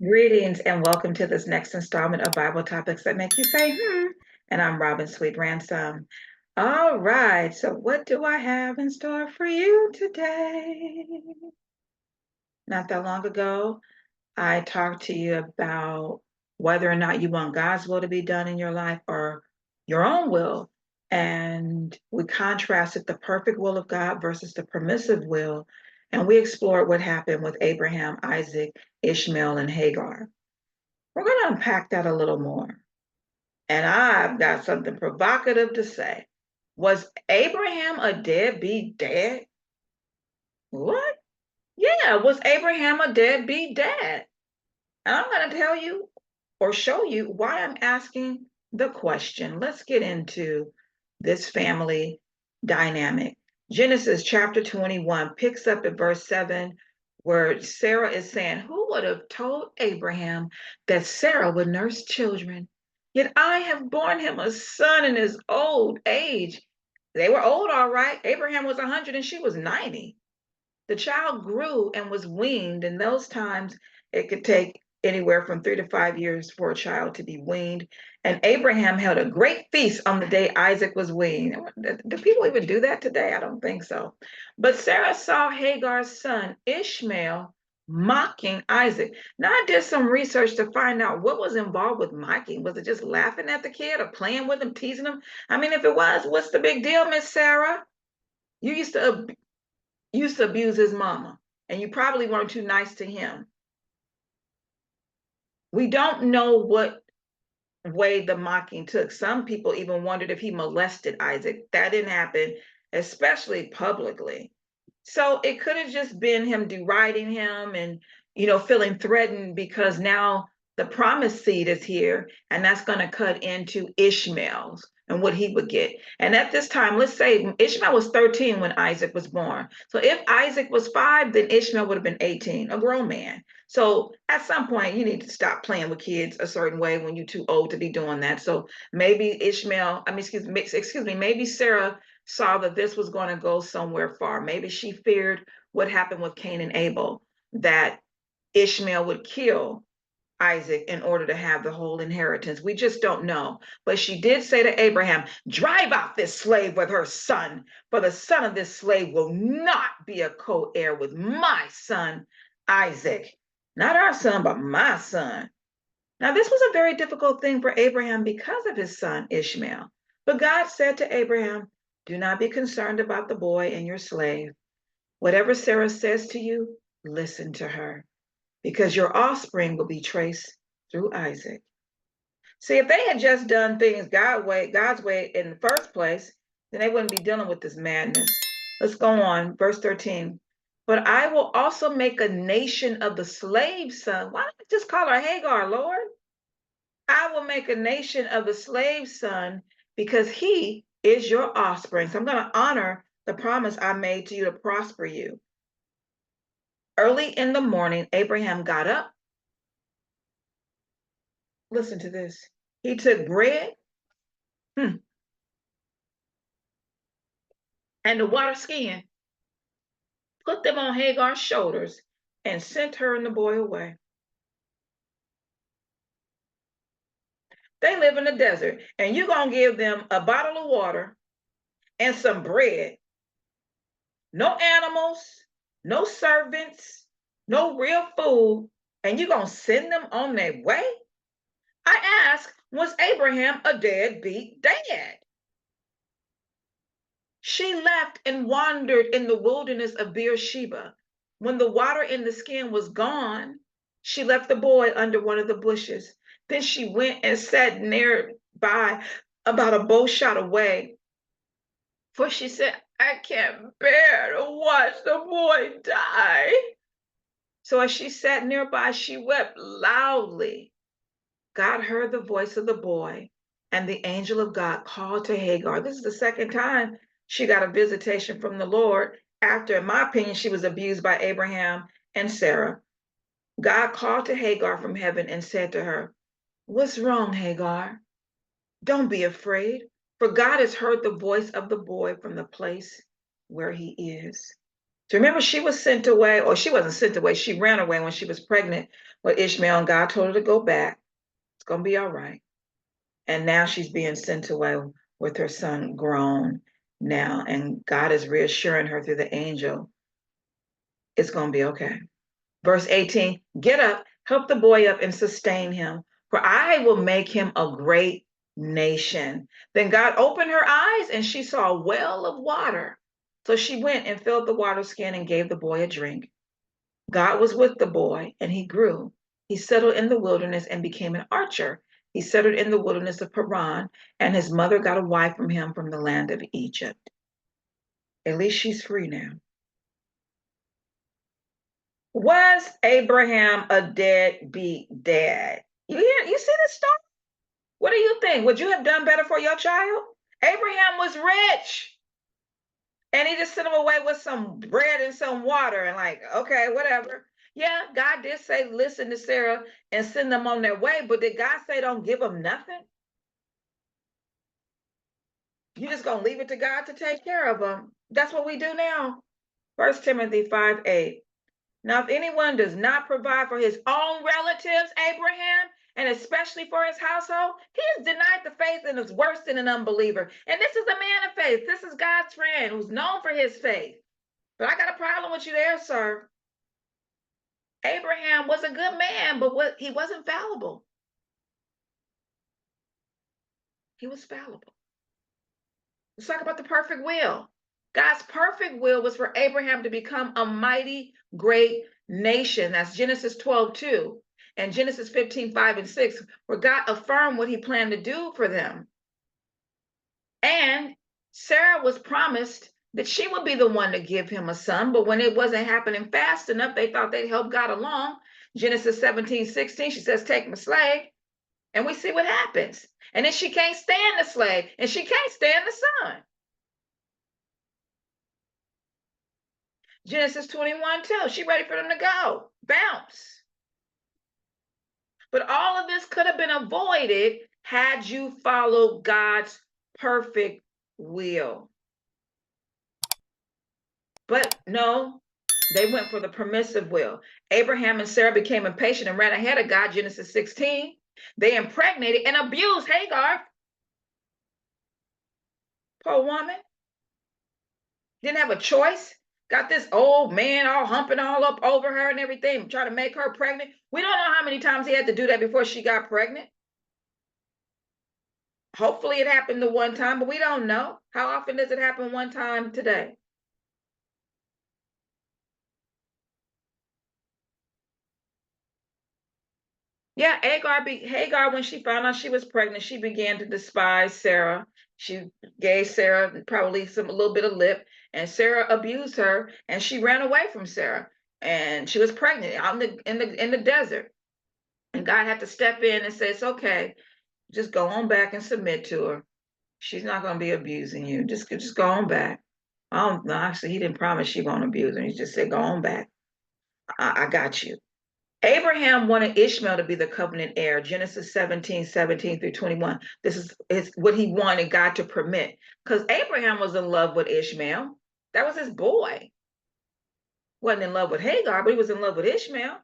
Greetings and welcome to this next installment of Bible Topics that make you say, hmm. And I'm Robin Sweet Ransom. All right, so what do I have in store for you today? Not that long ago, I talked to you about whether or not you want God's will to be done in your life or your own will. And we contrasted the perfect will of God versus the permissive will. And we explored what happened with Abraham, Isaac, Ishmael, and Hagar. We're going to unpack that a little more. And I've got something provocative to say. Was Abraham a deadbeat dad? What? Yeah, was Abraham a deadbeat dad? And I'm going to tell you or show you why I'm asking the question. Let's get into this family dynamic. Genesis chapter 21 picks up at verse 7, where Sarah is saying, who would have told Abraham that Sarah would nurse children? Yet I have borne him a son in his old age. They were old, all right. Abraham was 100 and she was 90. The child grew and was weaned. In those times, it could take anywhere from 3 to 5 years for a child to be weaned. And Abraham held a great feast on the day Isaac was weaned. Do people even do that today? I don't think so. But Sarah saw Hagar's son, Ishmael, mocking Isaac. Now, I did some research to find out what was involved with mocking. Was it just laughing at the kid or playing with him, teasing him? I mean, if it was, what's the big deal, Miss Sarah? You used to abuse his mama, and you probably weren't too nice to him. We don't know what way the mocking took. Some people even wondered if he molested Isaac. That didn't happen, especially publicly. So it could have just been him deriding him and, feeling threatened because now the promised seed is here and that's going to cut into Ishmael's and what he would get. And at this time, let's say Ishmael was 13 when Isaac was born. So if Isaac was 5, then Ishmael would have been 18, a grown man. So at some point, you need to stop playing with kids a certain way when you're too old to be doing that. So maybe excuse me, maybe Sarah saw that this was going to go somewhere far. Maybe she feared what happened with Cain and Abel, that Ishmael would kill Isaac in order to have the whole inheritance. We just don't know. But she did say to Abraham, drive out this slave with her son, for the son of this slave will not be a co heir with my son, Isaac. Not our son, but my son. Now, this was a very difficult thing for Abraham because of his son Ishmael. But God said to Abraham, do not be concerned about the boy and your slave. Whatever Sarah says to you, listen to her, because your offspring will be traced through Isaac. See, if they had just done things God's way in the first place, then they wouldn't be dealing with this madness. Let's go on, verse 13. But I will also make a nation of the slave son. Why don't you just call her Hagar, Lord? I will make a nation of the slave son because he is your offspring. So I'm going to honor the promise I made to you to prosper you. Early in the morning, Abraham got up. Listen to this. He took bread and the water skin, put them on Hagar's shoulders, and sent her and the boy away. They live in the desert, and you're going to give them a bottle of water and some bread. No animals, no servants, no real food, and you're going to send them on their way? I ask, was Abraham a deadbeat dad? She left and wandered in the wilderness of Beersheba. When the water in the skin was gone, she left the boy under one of the bushes. Then she went and sat nearby, about a bow shot away, for she said, I can't bear to watch the boy die. So as she sat nearby, she wept loudly. God heard the voice of the boy, and the angel of God called to Hagar. This is the second time she got a visitation from the Lord after, in my opinion, she was abused by Abraham and Sarah. God called to Hagar from heaven and said to her, what's wrong, Hagar? Don't be afraid, for God has heard the voice of the boy from the place where he is. So remember, she was sent away, or she wasn't sent away. She ran away when she was pregnant with Ishmael, and God told her to go back. It's going to be all right. And now she's being sent away with her son grown now. And God is reassuring her through the angel, it's going to be okay. Verse 18, get up, help the boy up and sustain him, for I will make him a great nation. Then God opened her eyes and she saw a well of water. So she went and filled the water skin and gave the boy a drink. God was with the boy and he grew. He settled in the wilderness and became an archer. He settled in the wilderness of Paran, and his mother got a wife from him from the land of Egypt. At least she's free now. Was Abraham a deadbeat dad? You see this story? What do you think? Would you have done better for your child? Abraham was rich, and he just sent him away with some bread and some water, and like, okay, whatever. Yeah, God did say, listen to Sarah and send them on their way, but did God say don't give them nothing? You just gonna leave it to God to take care of them. That's what we do now. 1 Timothy 5:8. Now, if anyone does not provide for his own relatives, Abraham, and especially for his household, he has denied the faith and is worse than an unbeliever. And this is a man of faith. This is God's friend who's known for his faith. But I got a problem with you there, sir. Abraham was a good man, but he wasn't fallible. He was fallible. Let's talk about the perfect will. God's perfect will was for Abraham to become a mighty, great nation. That's Genesis 12:2 and Genesis 15:5 and 6, where God affirmed what he planned to do for them. And Sarah was promised that she would be the one to give him a son, but when it wasn't happening fast enough, they thought they'd help God along. Genesis 17:16, she says, take my slave. And we see what happens. And then she can't stand the slave, and she can't stand the son. Genesis 21:2, she ready for them to go, bounce. But all of this could have been avoided had you followed God's perfect will. But no, they went for the permissive will. Abraham and Sarah became impatient and ran ahead of God, Genesis 16. They impregnated and abused Hagar. Poor woman. Didn't have a choice. Got this old man all humping all up over her and everything, trying to make her pregnant. We don't know how many times he had to do that before she got pregnant. Hopefully it happened the one time, but we don't know. How often does it happen one time today? Yeah, Hagar, when she found out she was pregnant, she began to despise Sarah. She gave Sarah probably a little bit of lip, and Sarah abused her, and she ran away from Sarah. And she was pregnant out in the desert. And God had to step in and say, it's okay. Just go on back and submit to her. She's not going to be abusing you. Just go on back. Oh, no, actually, he didn't promise she won't abuse her. He just said, go on back. I got you. Abraham wanted Ishmael to be the covenant heir. Genesis 17:17 through 21. This is what he wanted God to permit. Because Abraham was in love with Ishmael. That was his boy. Wasn't in love with Hagar, but he was in love with Ishmael.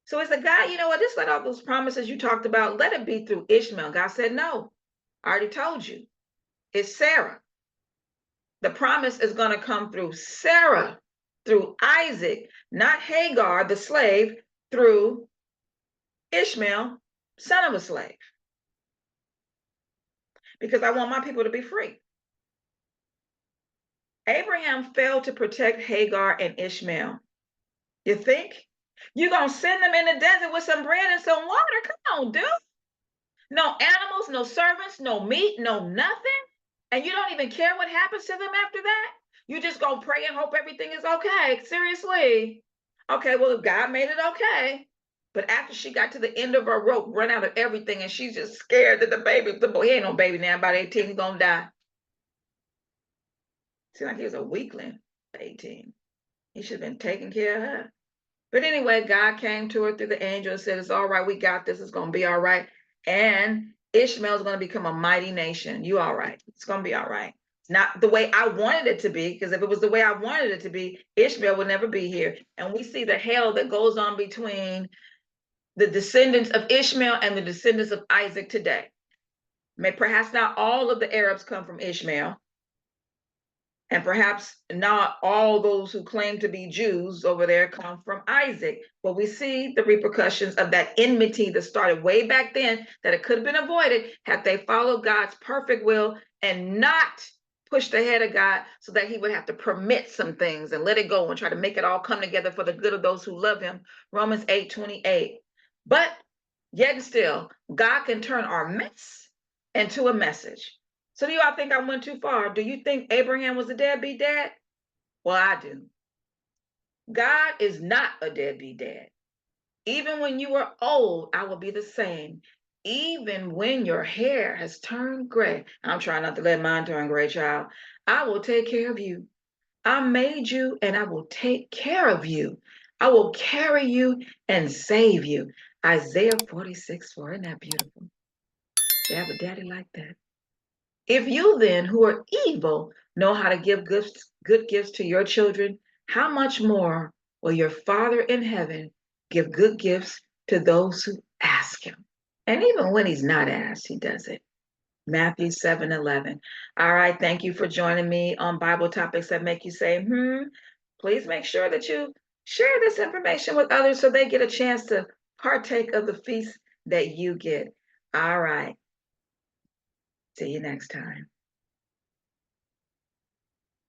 So it's a guy, you know what? Just let all those promises you talked about, let it be through Ishmael. God said, no, I already told you. It's Sarah. The promise is going to come through Sarah, through Isaac, not Hagar, the slave, through Ishmael, son of a slave. Because I want my people to be free. Abraham failed to protect Hagar and Ishmael. You think? You're going to send them in the desert with some bread and some water? Come on, dude. No animals, no servants, no meat, no nothing. And you don't even care what happens to them after that? You just gonna pray and hope everything is okay. Seriously. Okay, well, God made it okay. But after she got to the end of her rope, run out of everything, and she's just scared that the boy, he ain't no baby now, about 18, he's gonna die. Seems like he was a weakling, 18. He should have been taking care of her. But anyway, God came to her through the angel and said, it's all right, we got this, it's gonna be all right. And Ishmael is gonna become a mighty nation. You all right. It's gonna be all right. It's not the way I wanted it to be, because if it was the way I wanted it to be, Ishmael would never be here. And we see the hell that goes on between the descendants of Ishmael and the descendants of Isaac today. Perhaps not all of the Arabs come from Ishmael, and perhaps not all those who claim to be Jews over there come from Isaac, but we see the repercussions of that enmity that started way back then, that it could have been avoided had they followed God's perfect will and not pushed ahead of God, so that he would have to permit some things and let it go and try to make it all come together for the good of those who love him. Romans 8:28. But yet and still, God can turn our mess into a message. So do y'all think I went too far? Do you think Abraham was a deadbeat dad? Well, I do. God is not a deadbeat dad. Even when you are old, I will be the same. Even when your hair has turned gray, I'm trying not to let mine turn gray, child. I will take care of you. I made you and I will take care of you. I will carry you and save you. Isaiah 46:4. Isn't that beautiful? To have a daddy like that. If you then, who are evil, know how to give good gifts to your children, how much more will your Father in heaven give good gifts to those who ask him? And even when he's not asked, he does it. Matthew 7:11. All right, thank you for joining me on Bible topics that make you say, Please make sure that you share this information with others so they get a chance to partake of the feast that you get. All right. See you next time.